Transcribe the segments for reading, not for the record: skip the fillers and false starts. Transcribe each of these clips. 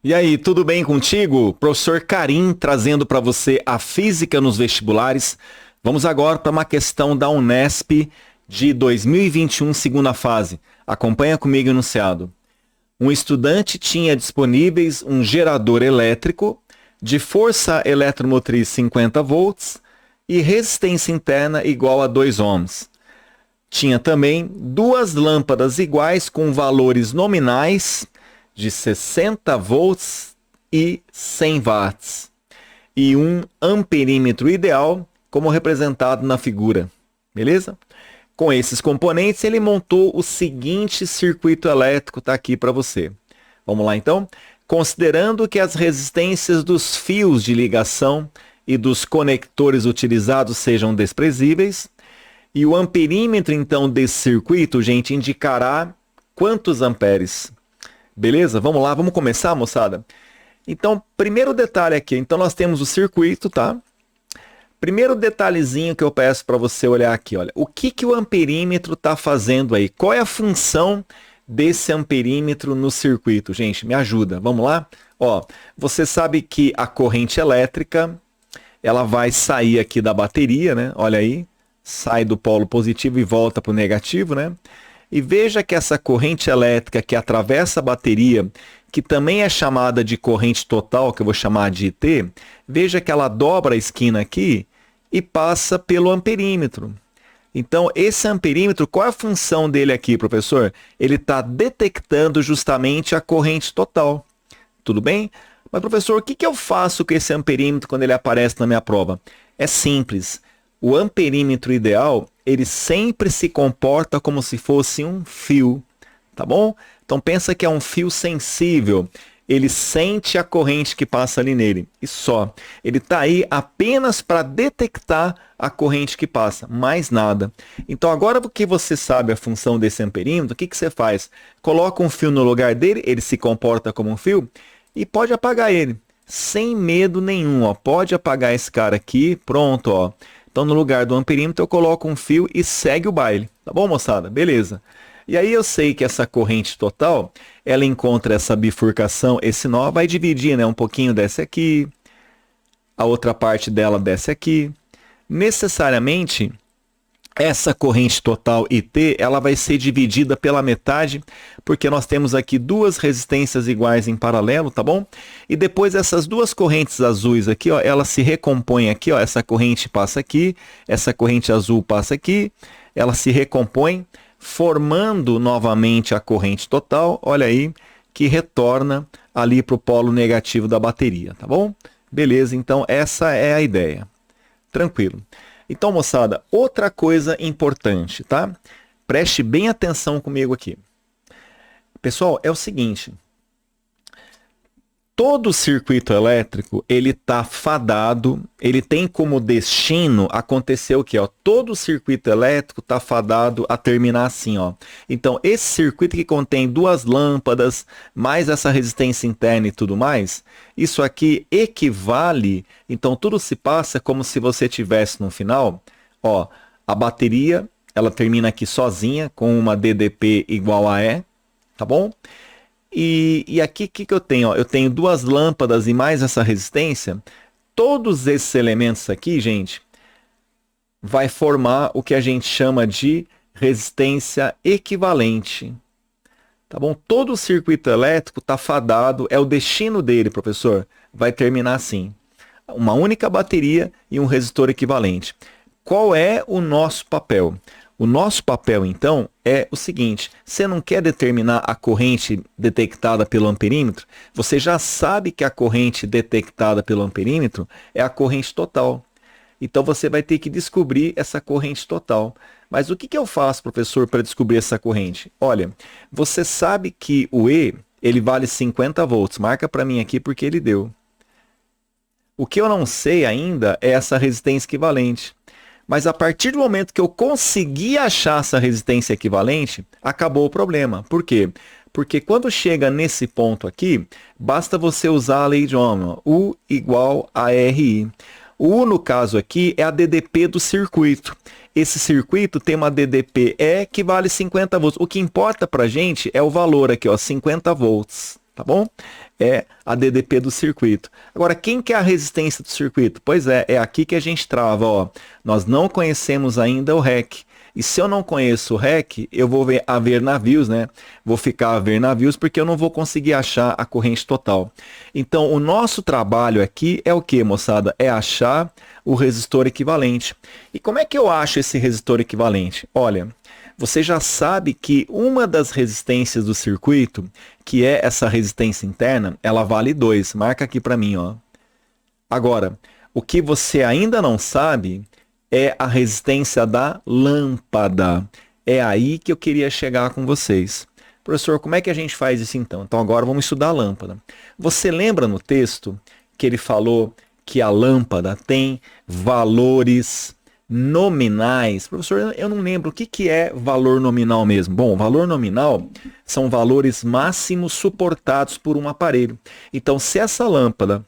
E aí, tudo bem contigo? Professor Karim trazendo para você a física nos vestibulares. Vamos agora para uma questão da Unesp de 2021, segunda fase. Acompanha comigo o enunciado. Um estudante tinha disponíveis um gerador elétrico de força eletromotriz 50 volts e resistência interna igual a 2 ohms. Tinha também duas lâmpadas iguais com valores nominais de 60 volts e 100 watts, e um amperímetro ideal, como representado na figura. Beleza? Com esses componentes, ele montou o seguinte circuito elétrico, está aqui para você. Vamos lá então? Considerando que as resistências dos fios de ligação e dos conectores utilizados sejam desprezíveis, e o amperímetro então desse circuito, gente, indicará quantos amperes. Beleza? Vamos lá, vamos começar, moçada? Então, primeiro detalhe aqui. Então, nós temos o circuito, tá? Primeiro detalhezinho que eu peço para você olhar aqui, olha. O que o amperímetro está fazendo aí? Qual é a função desse amperímetro no circuito? Gente, me ajuda. Vamos lá? Ó, você sabe que a corrente elétrica, ela vai sair aqui da bateria, né? Olha aí. Sai do polo positivo e volta para o negativo, né? E veja que essa corrente elétrica que atravessa a bateria, que também é chamada de corrente total, que eu vou chamar de IT, veja que ela dobra a esquina aqui e passa pelo amperímetro. Então, esse amperímetro, qual é a função dele aqui, professor? Ele está detectando justamente a corrente total. Tudo bem? Mas, professor, o que eu faço com esse amperímetro quando ele aparece na minha prova? É simples. O amperímetro ideal, ele sempre se comporta como se fosse um fio, tá bom? Então pensa que é um fio sensível, ele sente a corrente que passa ali nele, e só. Ele está aí apenas para detectar a corrente que passa, mais nada. Então agora que você sabe a função desse amperímetro, o que você faz? Coloca um fio no lugar dele, ele se comporta como um fio, e pode apagar ele, sem medo nenhum, ó. Pode apagar esse cara aqui, pronto, ó. Então, no lugar do amperímetro, eu coloco um fio e segue o baile. Tá bom, moçada? Beleza. E aí eu sei que essa corrente total, ela encontra essa bifurcação, esse nó, vai dividir, né? Um pouquinho desce aqui, a outra parte dela desce aqui. Necessariamente, essa corrente total IT, ela vai ser dividida pela metade, porque nós temos aqui duas resistências iguais em paralelo, tá bom? E depois essas duas correntes azuis aqui, ó, elas se recompõem aqui, ó, essa corrente passa aqui, essa corrente azul passa aqui, ela se recompõe, formando novamente a corrente total, olha aí, que retorna ali para o polo negativo da bateria, tá bom? Beleza, então essa é a ideia. Tranquilo. Então, moçada, outra coisa importante, tá? Preste bem atenção comigo aqui. Pessoal, é o seguinte. Todo circuito elétrico, ele está fadado, ele tem como destino acontecer o quê? Ó? Todo circuito elétrico está fadado a terminar assim, ó. Então, esse circuito que contém duas lâmpadas, mais essa resistência interna e tudo mais, isso aqui equivale, então tudo se passa como se você tivesse no final, ó, a bateria, ela termina aqui sozinha, com uma DDP igual a E, tá bom? E aqui o que eu tenho? Ó? Eu tenho duas lâmpadas e mais essa resistência. Todos esses elementos aqui, gente, vai formar o que a gente chama de resistência equivalente. Tá bom? Todo o circuito elétrico está fadado, é o destino dele, professor. Vai terminar assim. Uma única bateria e um resistor equivalente. Qual é o nosso papel? O nosso papel, então, é o seguinte. Você não quer determinar a corrente detectada pelo amperímetro? Você já sabe que a corrente detectada pelo amperímetro é a corrente total. Então, você vai ter que descobrir essa corrente total. Mas o que eu faço, professor, para descobrir essa corrente? Olha, você sabe que o E, ele vale 50 volts. Marca para mim aqui porque ele deu. O que eu não sei ainda é essa resistência equivalente. Mas a partir do momento que eu consegui achar essa resistência equivalente, acabou o problema. Por quê? Porque quando chega nesse ponto aqui, basta você usar a lei de Ohm, U igual a RI. O U, no caso aqui, é a DDP do circuito. Esse circuito tem uma DDP-E que vale 50 volts. O que importa para a gente é o valor aqui, ó, 50 volts. tá bom? É a DDP do circuito. Agora, quem que é a resistência do circuito? Pois é aqui que a gente trava, ó. Nós não conhecemos ainda o REC. E se eu não conheço o REC, eu vou a ver navios, né? Vou ficar a ver navios porque eu não vou conseguir achar a corrente total. Então, o nosso trabalho aqui é o que, moçada? É achar o resistor equivalente. E como é que eu acho esse resistor equivalente? Olha, você já sabe que uma das resistências do circuito, que é essa resistência interna, ela vale 2. Marca aqui para mim, ó. Agora, o que você ainda não sabe é a resistência da lâmpada. É aí que eu queria chegar com vocês. Professor, como é que a gente faz isso então? Então agora vamos estudar a lâmpada. Você lembra no texto que ele falou que a lâmpada tem valores nominais? Professor, eu não lembro o que é valor nominal mesmo. Bom, valor nominal são valores máximos suportados por um aparelho. Então, se essa lâmpada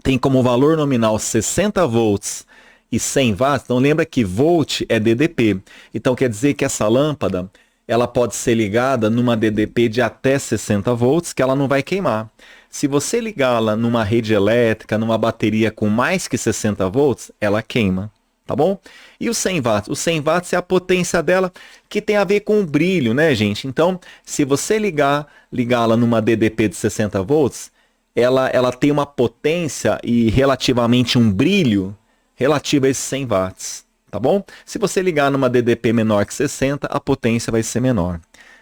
tem como valor nominal 60 volts e 100 watts, então lembra que volt é DDP. Então quer dizer que essa lâmpada ela pode ser ligada numa DDP de até 60 volts, que ela não vai queimar. Se você ligá-la numa rede elétrica, numa bateria com mais que 60 volts, ela queima. Tá bom? E os 100 watts? Os 100 watts é a potência dela que tem a ver com o brilho, né, gente? Então, se você ligá-la numa DDP de 60 volts, ela tem uma potência e relativamente um brilho relativo a esses 100 watts, tá bom? Se você ligar numa DDP menor que 60, a potência vai ser menor,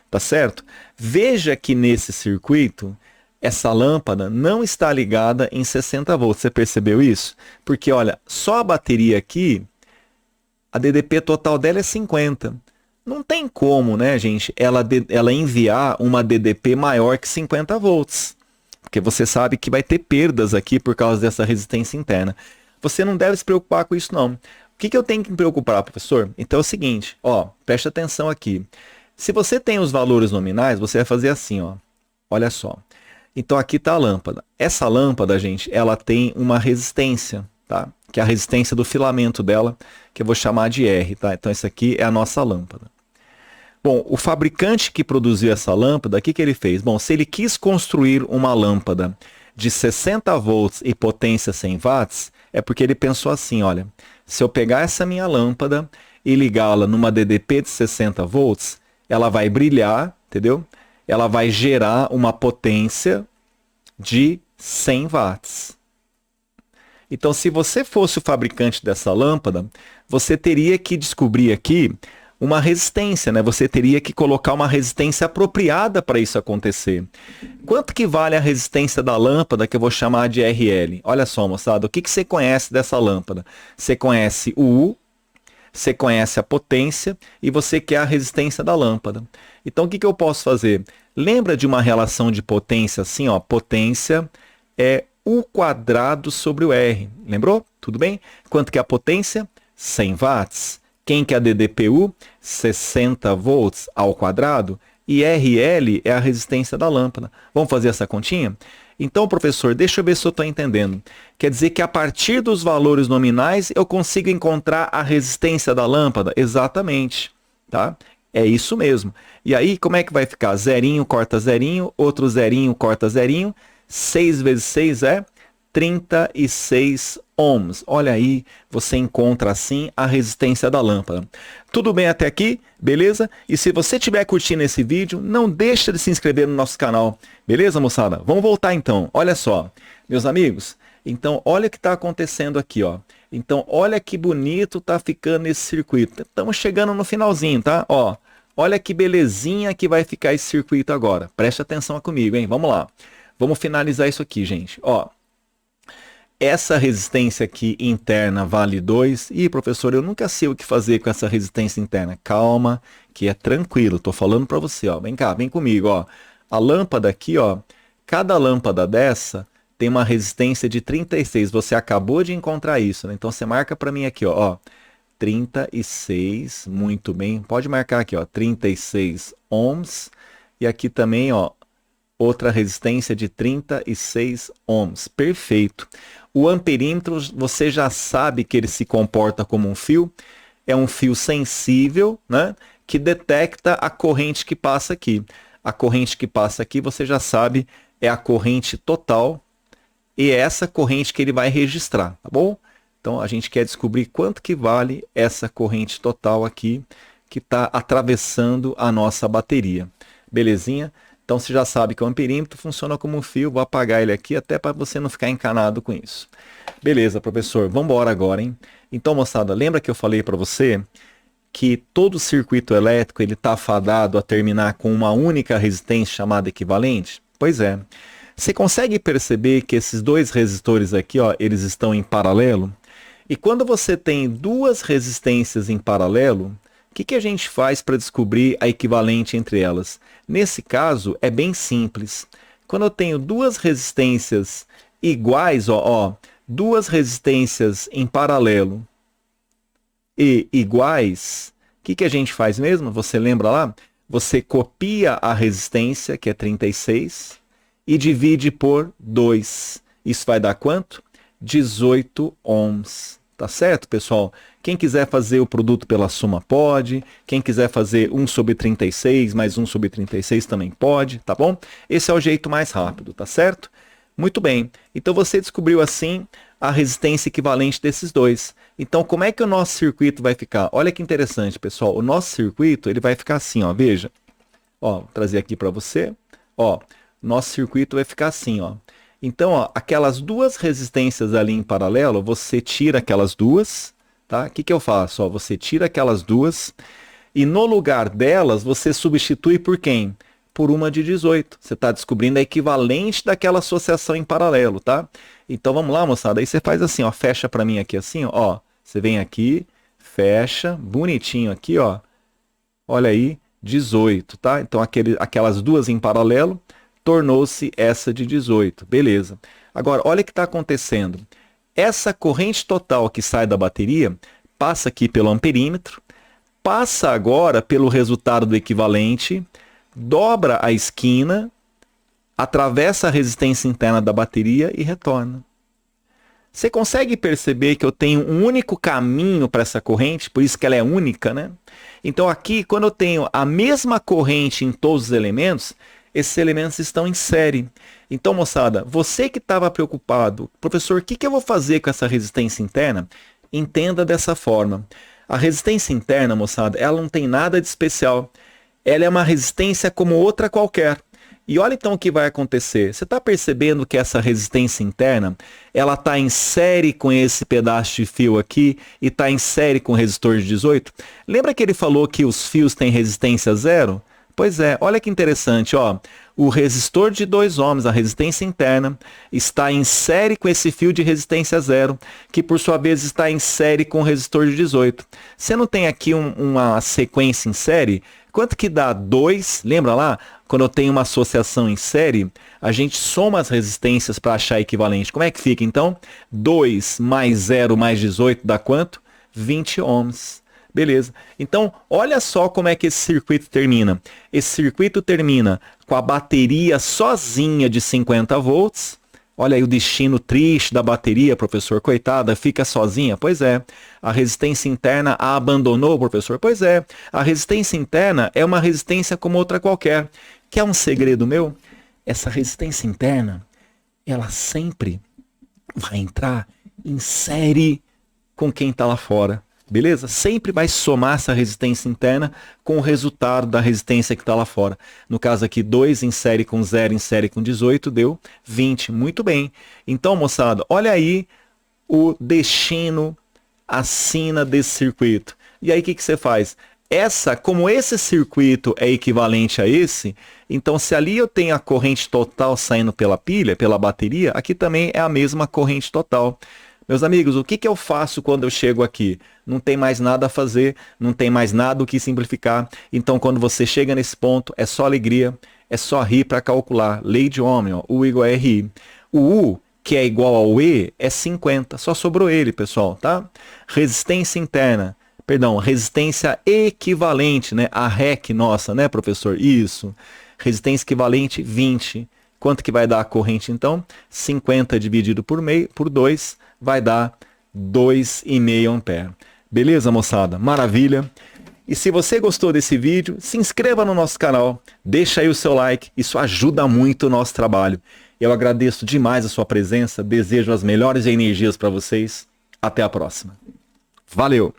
tá certo? Veja que nesse circuito, essa lâmpada não está ligada em 60 volts, você percebeu isso? Porque, olha, só a bateria aqui, a DDP total dela é 50. Não tem como, né, gente, ela enviar uma DDP maior que 50 volts. Porque você sabe que vai ter perdas aqui por causa dessa resistência interna. Você não deve se preocupar com isso, não. O que eu tenho que me preocupar, professor? Então é o seguinte, ó, preste atenção aqui. Se você tem os valores nominais, você vai fazer assim, ó. Olha só. Então aqui está a lâmpada. Essa lâmpada, gente, ela tem uma resistência, tá? Que é a resistência do filamento dela, que eu vou chamar de R, tá? Então essa aqui é a nossa lâmpada. Bom, o fabricante que produziu essa lâmpada, o que ele fez? Bom, se ele quis construir uma lâmpada de 60 volts e potência 100 watts, é porque ele pensou assim, olha, se eu pegar essa minha lâmpada e ligá-la numa DDP de 60 volts, ela vai brilhar, entendeu? Ela vai gerar uma potência de 100 watts. Então, se você fosse o fabricante dessa lâmpada, você teria que descobrir aqui uma resistência, né? Você teria que colocar uma resistência apropriada para isso acontecer. Quanto que vale a resistência da lâmpada que eu vou chamar de RL? Olha só, moçada, o que você conhece dessa lâmpada? Você conhece o U, você conhece a potência e você quer a resistência da lâmpada. Então, o que eu posso fazer? Lembra de uma relação de potência assim, ó? Potência é U quadrado sobre o R. Lembrou? Tudo bem? Quanto que é a potência? 100 watts. Quem que é a DDPU? 60 volts ao quadrado. E RL é a resistência da lâmpada. Vamos fazer essa continha? Então, professor, deixa eu ver se eu estou entendendo. Quer dizer que a partir dos valores nominais eu consigo encontrar a resistência da lâmpada? Exatamente. Tá? É isso mesmo. E aí, como é que vai ficar? Zerinho corta zerinho, outro zerinho corta zerinho. 6 vezes 6 é 36 ohms. Olha aí, você encontra assim a resistência da lâmpada. Tudo bem até aqui? Beleza? E se você estiver curtindo esse vídeo, não deixa de se inscrever no nosso canal. Beleza, moçada? Vamos voltar então. Olha só, meus amigos. Então, olha o que está acontecendo aqui, ó. Então, olha que bonito tá ficando esse circuito. Estamos chegando no finalzinho, tá? Ó, olha que belezinha que vai ficar esse circuito agora. Preste atenção comigo, hein? Vamos lá. Vamos finalizar isso aqui, gente. Ó, essa resistência aqui interna vale 2. Ih, professor, eu nunca sei o que fazer com essa resistência interna. Calma, que é tranquilo. Tô falando para você, ó. Vem cá, vem comigo, ó. A lâmpada aqui, ó. Cada lâmpada dessa tem uma resistência de 36. Você acabou de encontrar isso, né? Então você marca para mim aqui, ó. 36, muito bem. Pode marcar aqui, ó. 36 ohms. E aqui também, ó. Outra resistência de 36 ohms. Perfeito. O amperímetro, você já sabe que ele se comporta como um fio. É um fio sensível, né? Que detecta a corrente que passa aqui. A corrente que passa aqui, você já sabe é a corrente total e é essa corrente que ele vai registrar, tá bom? Então a gente quer descobrir quanto que vale essa corrente total aqui que está atravessando a nossa bateria. Belezinha? Então você já sabe que o amperímetro funciona como um fio, vou apagar ele aqui até para você não ficar encanado com isso. Beleza, professor, vamos embora agora, hein? Então, moçada, lembra que eu falei para você que todo circuito elétrico ele está fadado a terminar com uma única resistência chamada equivalente? Pois é. Você consegue perceber que esses dois resistores aqui, ó, eles estão em paralelo? E quando você tem duas resistências em paralelo, o que a gente faz para descobrir a equivalente entre elas? Nesse caso, é bem simples. Quando eu tenho duas resistências iguais, duas resistências em paralelo e iguais, o que a gente faz mesmo? Você lembra lá? Você copia a resistência, que é 36, e divide por 2. Isso vai dar quanto? 18 ohms. Tá certo, pessoal? Quem quiser fazer o produto pela soma pode. Quem quiser fazer 1 sobre 36 mais 1 sobre 36 também pode, tá bom? Esse é o jeito mais rápido, tá certo? Muito bem. Então você descobriu assim a resistência equivalente desses dois. Então como é que o nosso circuito vai ficar? Olha que interessante, pessoal. O nosso circuito ele vai ficar assim, ó. Veja. Ó, vou trazer aqui para você. Ó, nosso circuito vai ficar assim, ó. Então, ó, aquelas duas resistências ali em paralelo, você tira aquelas duas, tá? O que eu faço? Ó, você tira aquelas duas e no lugar delas você substitui por quem? Por uma de 18. Você está descobrindo a equivalente daquela associação em paralelo, tá? Então vamos lá, moçada. Aí você faz assim, ó, fecha para mim aqui assim, ó. Você vem aqui, fecha, bonitinho aqui, ó. Olha aí, 18, tá? Então aquelas duas em paralelo tornou-se essa de 18. Beleza. Agora, olha o que está acontecendo. Essa corrente total que sai da bateria passa aqui pelo amperímetro, passa agora pelo resultado do equivalente, dobra a esquina, atravessa a resistência interna da bateria e retorna. Você consegue perceber que eu tenho um único caminho para essa corrente, por isso que ela é única, né? Então aqui, quando eu tenho a mesma corrente em todos os elementos, esses elementos estão em série. Então, moçada, você que estava preocupado, professor, o que eu vou fazer com essa resistência interna? Entenda dessa forma. A resistência interna, moçada, ela não tem nada de especial. Ela é uma resistência como outra qualquer. E olha então o que vai acontecer. Você está percebendo que essa resistência interna, ela está em série com esse pedaço de fio aqui e está em série com o resistor de 18? Lembra que ele falou que os fios têm resistência zero? Pois é, olha que interessante, ó. O resistor de 2 ohms, a resistência interna, está em série com esse fio de resistência zero, que por sua vez está em série com o resistor de 18. Você não tem aqui uma sequência em série? Quanto que dá 2? Lembra lá? Quando eu tenho uma associação em série, a gente soma as resistências para achar equivalente. Como é que fica, então? 2 mais 0 mais 18 dá quanto? 20 ohms. Beleza. Então, olha só como é que esse circuito termina. Esse circuito termina com a bateria sozinha de 50 volts. Olha aí o destino triste da bateria, professor. Coitada, fica sozinha. Pois é. A resistência interna a abandonou, professor. Pois é. A resistência interna é uma resistência como outra qualquer. Quer um segredo meu? Essa resistência interna, ela sempre vai entrar em série com quem está lá fora. Beleza? Sempre vai somar essa resistência interna com o resultado da resistência que está lá fora. No caso aqui, 2 em série com 0 em série com 18 deu 20. Muito bem. Então, moçada, olha aí o destino, a sina desse circuito. E aí o que você faz? Como esse circuito é equivalente a esse, então se ali eu tenho a corrente total saindo pela pilha, pela bateria, aqui também é a mesma corrente total. Meus amigos, o que eu faço quando eu chego aqui? Não tem mais nada a fazer, não tem mais nada o que simplificar. Então, quando você chega nesse ponto, é só alegria, é só rir para calcular. Lei de Ohm, ó, U igual a RI. O U, que é igual ao E, é 50. Só sobrou ele, pessoal, tá? Resistência interna, perdão, resistência equivalente, né? A REC nossa, né, professor? Isso. Resistência equivalente, 20. Quanto que vai dar a corrente, então? 50 dividido por 2 vai dar 2,5 ampere. Beleza, moçada? Maravilha. E se você gostou desse vídeo, se inscreva no nosso canal, deixa aí o seu like, isso ajuda muito o nosso trabalho. Eu agradeço demais a sua presença, desejo as melhores energias para vocês. Até a próxima. Valeu!